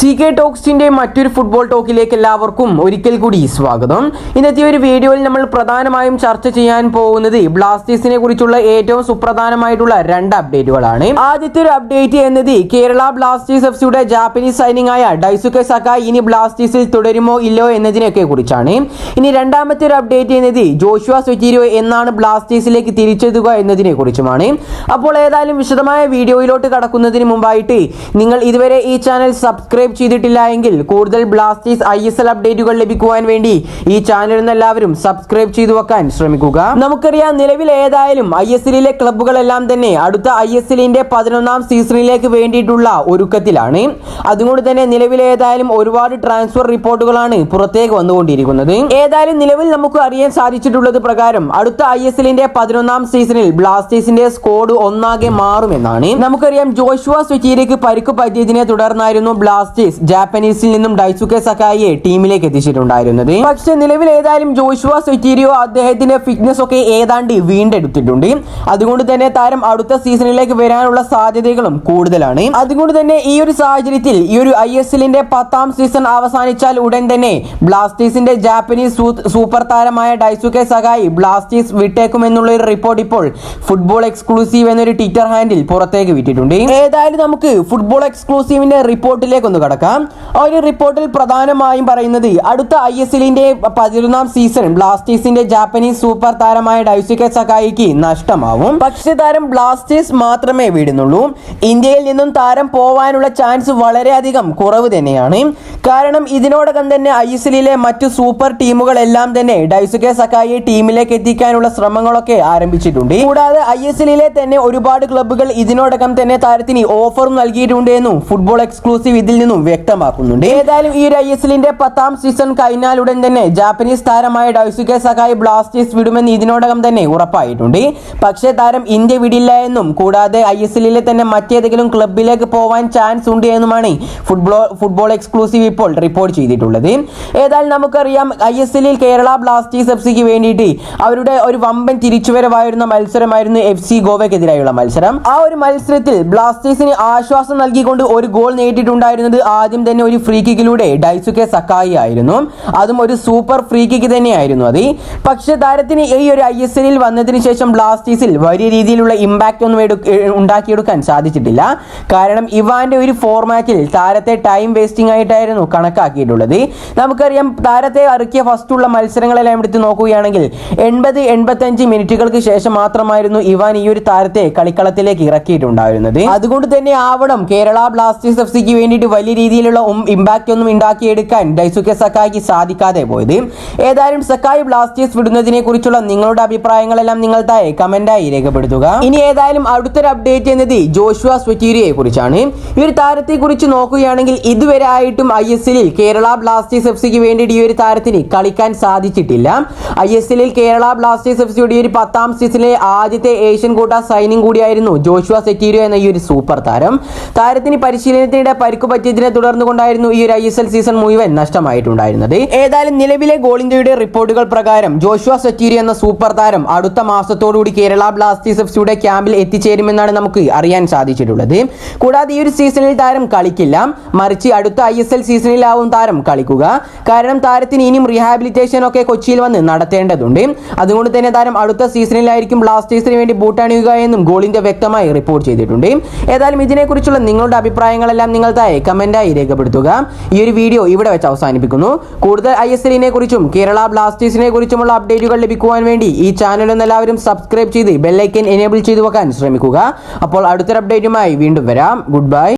CK ടോക്സിന്റെ മറ്റൊരു football ടോക്കിലേക്ക് എല്ലാവർക്കും ഒരിക്കൽ കൂടി സ്വാഗതം. ഇന്നത്തെ ഒരു വീഡിയോയിൽ നമ്മൾ പ്രധാനമായും ചർച്ച ചെയ്യാൻ പോകുന്നത് ബ്ലാസ്റ്റേഴ്സിനെ കുറിച്ചുള്ള ഏറ്റവും സുപ്രധാനമായിട്ടുള്ള രണ്ട് അപ്ഡേറ്റുകളാണ്. ആദ്യത്തെ ഒരു അപ്ഡേറ്റ് എന്നത് കേരള ബ്ലാസ്റ്റേഴ്സ് എഫ്സിയുടെ ജാപ്പനീസ് സൈനിങ് ആയ ഡൈസുക്കെ സക്കായ് ഇനി ബ്ലാസ്റ്റേഴ്സിൽ തുടരുമോ ഇല്ലയോ എന്നതിനൊക്കെ കുറിച്ചാണ്. ഇനി രണ്ടാമത്തെ ഒരു അപ്ഡേറ്റ് എന്നത് ജോഷുവ സൊറ്റീരിയോ എന്നാണ് ബ്ലാസ്റ്റേഴ്സിലേക്ക് തിരിച്ചെത്തുക എന്നതിനെ കുറിച്ചുമാണ്. അപ്പോൾ ഏതായാലും വിശദമായ വീഡിയോയിലോട്ട് കടക്കുന്നതിന് മുമ്പായിട്ട് നിങ്ങൾ ഇതുവരെ ഈ ചാനൽ സബ്സ്ക്രൈബ് ചെയ്തിട്ടില്ല എങ്കിൽ കൂടുതൽ ബ്ലാസ്റ്റേഴ്സ് ISL അപ്ഡേറ്റുകൾ ലഭിക്കുവാൻ വേണ്ടി ഈ ചാനൽ എല്ലാവരും സബ്സ്ക്രൈബ് ചെയ്തു വെക്കാൻ ശ്രമിക്കുക. നമുക്കറിയാം, നിലവിൽ ഏതായാലും ISLിലെ ക്ലബ്ബുകളെല്ലാം തന്നെ അടുത്ത ISLന്റെ 11ാം സീസണിലേക്ക് വേണ്ടിയിട്ടുള്ള ഒരുക്കത്തിലാണ്. അതുകൊണ്ട് തന്നെ നിലവിൽ ഏതായാലും ഒരുപാട് ട്രാൻസ്ഫർ റിപ്പോർട്ടുകളാണ് പുറത്തേക്ക് വന്നുകൊണ്ടിരിക്കുന്നത്. ഏതായാലും നിലവിൽ നമുക്ക് അറിയാൻ സാധിച്ചിട്ടുള്ളത് പ്രകാരം അടുത്ത ISLന്റെ 11ാം സീസണിൽ ബ്ലാസ്റ്റേഴ്സിന്റെ സ്ക്വാഡ് ഒന്നാകെ മാറുമെന്നാണ്. നമുക്കറിയാം, ജോഷുവ സൊറ്റീരിയോയ്ക്ക് പരിക്ക് പറ്റിയതിനെ തുടർന്നായിരുന്നു ബ്ലാസ്റ്റേഴ്സ് ജാപ്പനീസിൽ നിന്നും ഡൈസുക്കെ സക്കായിയെ ടീമിലേക്ക് എത്തിച്ചിട്ടുണ്ടായിരുന്നത്. പക്ഷേ നിലവിൽ ഏതായാലും ജോഷുവ സൊറ്റീരിയോ അദ്ദേഹത്തിന്റെ ഫിറ്റ്നസ് ഒക്കെ ഏതാണ്ട് വീണ്ടെടുത്തിട്ടുണ്ട്. അതുകൊണ്ട് തന്നെ താരം അടുത്ത സീസണിലേക്ക് വരാനുള്ള സാധ്യതകളും കൂടുതലാണ്. അതുകൊണ്ട് തന്നെ ഈ ഒരു സാഹചര്യത്തിൽ ഈ ഒരു ISLന്റെ 10ാം സീസൺ അവസാനിച്ചാൽ ഉടൻ തന്നെ ബ്ലാസ്റ്റേഴ്സിന്റെ ജാപ്പനീസ് സൂപ്പർ താരമായ ഡൈസുക്കെ സക്കായി ബ്ലാസ്റ്റേഴ്സ് വിട്ടേക്കുമെന്നുള്ള ഒരു റിപ്പോർട്ട് ഇപ്പോൾ ഫുട്ബോൾ എക്സ്ക്ലൂസീവ് എന്നൊരു ട്വിറ്റർ ഹാൻഡിൽ പുറത്തേക്ക് വിട്ടിട്ടുണ്ട്. ഏതായാലും നമുക്ക് ഫുട്ബോൾ എക്സ്ക്ലൂസീവിന്റെ റിപ്പോർട്ടിലേക്ക് ഒന്ന് കടക്കാം. ആ ഒരു റിപ്പോർട്ടിൽ പ്രധാനമായും പറയുന്നത് അടുത്ത ISLന്റെ 11ാം സീസൺ ബ്ലാസ്റ്റേഴ്സിന്റെ ജാപ്പനീസ് സൂപ്പർ താരമായ ഡൈസുക്കെ സക്കായിക്ക് നഷ്ടമാവും. പക്ഷേ താരം ബ്ലാസ്റ്റേഴ്സ് മാത്രമേ വിടുന്നുള്ളൂ. ഇന്ത്യയിൽ നിന്നും താരം പോവാനുള്ള ചാൻസ് വളരെയധികം കുറവ് തന്നെയാണ്. കാരണം ഇതിനോടകം തന്നെ ISLലെ മറ്റു സൂപ്പർ ടീമുകളെല്ലാം തന്നെ ഡൈസുക്കെ സക്കായിയെ ടീമിലേക്ക് എത്തിക്കാനുള്ള ശ്രമങ്ങളൊക്കെ ആരംഭിച്ചിട്ടുണ്ട്. കൂടാതെ ISLലെ തന്നെ ഒരുപാട് ക്ലബ്ബുകൾ ഇതിനോടകം തന്നെ താരത്തിന് ഓഫറും നൽകിയിട്ടുണ്ട് എന്നും ഫുട്ബോൾ എക്സ്ക്ലൂസീവ് ഇതിൽ നിന്നും വ്യക്തമാക്കുന്നുണ്ട്. ഏതായാലും ഈ ഒരു ISLന്റെ 10ാം സീസൺ കഴിഞ്ഞാലുടൻ തന്നെ ജാപ്പനീസ് താരമായ ഡൈസുക്കെ സക്കായി ബ്ലാസ്റ്റേഴ്സ് വിടുമെന്ന് ഇതിനോടകം തന്നെ ഉറപ്പായിട്ടുണ്ട്. പക്ഷേ താരം ഇന്ത്യ വിടില്ല എന്നും കൂടാതെ ISLലെ തന്നെ മറ്റേതെങ്കിലും ക്ലബിലേക്ക് പോവാൻ ചാൻസ് ഉണ്ട് എന്നുമാണ് ഫുട്ബോൾ എക്സ്ക്ലൂസീവ് ഇപ്പോൾ റിപ്പോർട്ട് ചെയ്തിട്ടുള്ളത്. ഏതായാലും നമുക്കറിയാം, ISLൽ കേരള ബ്ലാസ്റ്റേഴ്സ് എഫ്സിക്ക് വേണ്ടിയിട്ട് അവരുടെ ഒരു വമ്പൻ തിരിച്ചുവരവായിരുന്ന മത്സരമായിരുന്നു FC ഗോവയ്ക്കെതിരായുള്ള മത്സരം. ആ ഒരു മത്സരത്തിൽ ബ്ലാസ്റ്റേഴ്സിന് ആശ്വാസം നൽകിക്കൊണ്ട് ഒരു ഗോൾ നേടിയിട്ടുണ്ടായിരുന്നത് ആദ്യം തന്നെ ഒരു ഫ്രീ കിക്കിലൂടെ ഡൈസുക്കെ സക്കായി ആയിരുന്നു. അതും ഒരു സൂപ്പർ ഫ്രീ കിക്ക് തന്നെയായിരുന്നു അത്. പക്ഷേ താരത്തിന് ഈ ഒരു ISLൽ വന്നതിന് ശേഷം ബ്ലാസ്റ്റേഴ്സിൽ വലിയ രീതിയിലുള്ള ഇമ്പാക്റ്റ് ഒന്നും ഉണ്ടാക്കിയെടുക്കാൻ സാധിച്ചിട്ടില്ല. കാരണം ഇവാന്റെ ഒരു ഫോർമാറ്റിൽ താരത്തെ ടൈം വേസ്റ്റിംഗ് ആയിട്ടായിരുന്നു കണക്കാക്കിയിട്ടുള്ളത്. നമുക്കറിയാം, താരത്തെ ഇറക്കിയ ഫസ്റ്റുള്ള മത്സരങ്ങളെല്ലാം എടുത്ത് നോക്കുകയാണെങ്കിൽ 80-85 മിനിറ്റുകൾക്ക് ശേഷം മാത്രമായിരുന്നു ഇവാൻ ഈ ഒരു താരത്തെ കളിക്കളത്തിലേക്ക് ഇറക്കിയിട്ടുണ്ടായിരുന്നത്. അതുകൊണ്ട് തന്നെ ആവണം കേരള ബ്ലാസ്റ്റേഴ്സ് എഫ്സിക്ക് വേണ്ടിയിട്ട് വലിയ രീതിയിലുള്ള ഇമ്പാക്റ്റ് ഒന്നും ഉണ്ടാക്കിയെടുക്കാൻ ഡൈസുക്കെ സക്കായിക്ക് സാധിക്കാതെ പോയത്. ഏതായാലും സക്കായി ബ്ലാസ്റ്റേഴ്സ് വിടുന്നതിനെ കുറിച്ചുള്ള നിങ്ങളുടെ അഭിപ്രായങ്ങളെല്ലാം നിങ്ങൾ താഴെ കമന്റായി രേഖപ്പെടുത്തുക. ഇനി ഏതായാലും അടുത്തൊരു അപ്ഡേറ്റ് എന്നത് ജോഷുവ സൊറ്റീരിയോയെ കുറിച്ചാണ്. ഈ ഒരു താരത്തെ കുറിച്ച് നോക്കുകയാണെങ്കിൽ ഇതുവരെ ആയിട്ടും ISLൽ കേരള ബ്ലാസ്റ്റേഴ്സ് എഫ്സിക്ക് വേണ്ടിയിട്ട് ഈ ഒരു താരത്തിന് കളിക്കാൻ സാധിച്ചിട്ടില്ല. ISLൽ കേരള ബ്ലാസ്റ്റേഴ്സ് എഫ്സിയുടെ ഈ ഒരു 10ാം സീസണിലെ ആദ്യത്തെ ഏഷ്യൻ കോട്ട സൈനിങ് കൂടിയായിരുന്നു ജോഷുവ സൊറ്റീരിയോ എന്ന ഈ ഒരു സൂപ്പർ താരം. താരത്തിന് പരിശീലനത്തിനിടെ പരിക്ക് പറ്റിയതിനെ തുടർന്നുകൊണ്ടായിരുന്നു ഈ ഒരു ISL സീസൺ മുഴുവൻ നഷ്ടമായിട്ടുണ്ടായിരുന്നത്. ഏതായാലും നിലവിലെ ഗോൾ ഇന്ത്യയുടെ റിപ്പോർട്ടുകൾ പ്രകാരം ജോഷുവ സൊറ്റീരിയോ എന്ന സൂപ്പർ താരം അടുത്ത മാസത്തോടുകൂടി കേരള ബ്ലാസ്റ്റേഴ്സ് എഫ്സിയുടെ ക്യാമ്പിൽ എത്തിച്ചേരുമെന്നാണ് നമുക്ക് അറിയാൻ സാധിച്ചിട്ടുള്ളത്. കൂടാതെ ഈ ഒരു സീസണിൽ താരം കളിക്കില്ല, മറിച്ച് അടുത്ത ISL സീസണിലാവും താരം കളിക്കുക. കാരണം താരത്തിന് ഇനിയും റീഹാബിലിറ്റേഷൻ ഒക്കെ കൊച്ചിയിൽ വന്ന് നടത്തേണ്ടതുണ്ട്. അതുകൊണ്ട് തന്നെ താരം അടുത്ത സീസണിലായിരിക്കും ബ്ലാസ്റ്റേഴ്സിന് വേണ്ടി ബൂട്ടണിയുക എന്നും ഗോൾ ഇന്ത്യ വ്യക്തമായി റിപ്പോർട്ട് ചെയ്തിട്ടുണ്ട്. ഏതായാലും ഇതിനെക്കുറിച്ചുള്ള നിങ്ങളുടെ അഭിപ്രായങ്ങളെല്ലാം നിങ്ങൾ താഴെ കമന്റായി രേഖപ്പെടുത്തുക. ഈ ഒരു വീഡിയോ ഇവിടെ വെച്ച് അവസാനിപ്പിക്കുന്നു. കൂടുതൽ ISLനെ കുറിച്ചും കേരള ബ്ലാസ്റ്റേഴ്സിനെ കുറിച്ചുമുള്ള അപ്ഡേറ്റുകൾ ലഭിക്കുവാൻ വേണ്ടി ഈ ചാനൽ എല്ലാവരും സബ്സ്ക്രൈബ് ചെയ്ത് ബെൽ ഐക്കൺ എനേബിൾ ചെയ്തു വെക്കാൻ ശ്രമിക്കുക. അപ്പോൾ അടുത്തൊരു അപ്ഡേറ്റുമായി വീണ്ടും വരാം. Good bye.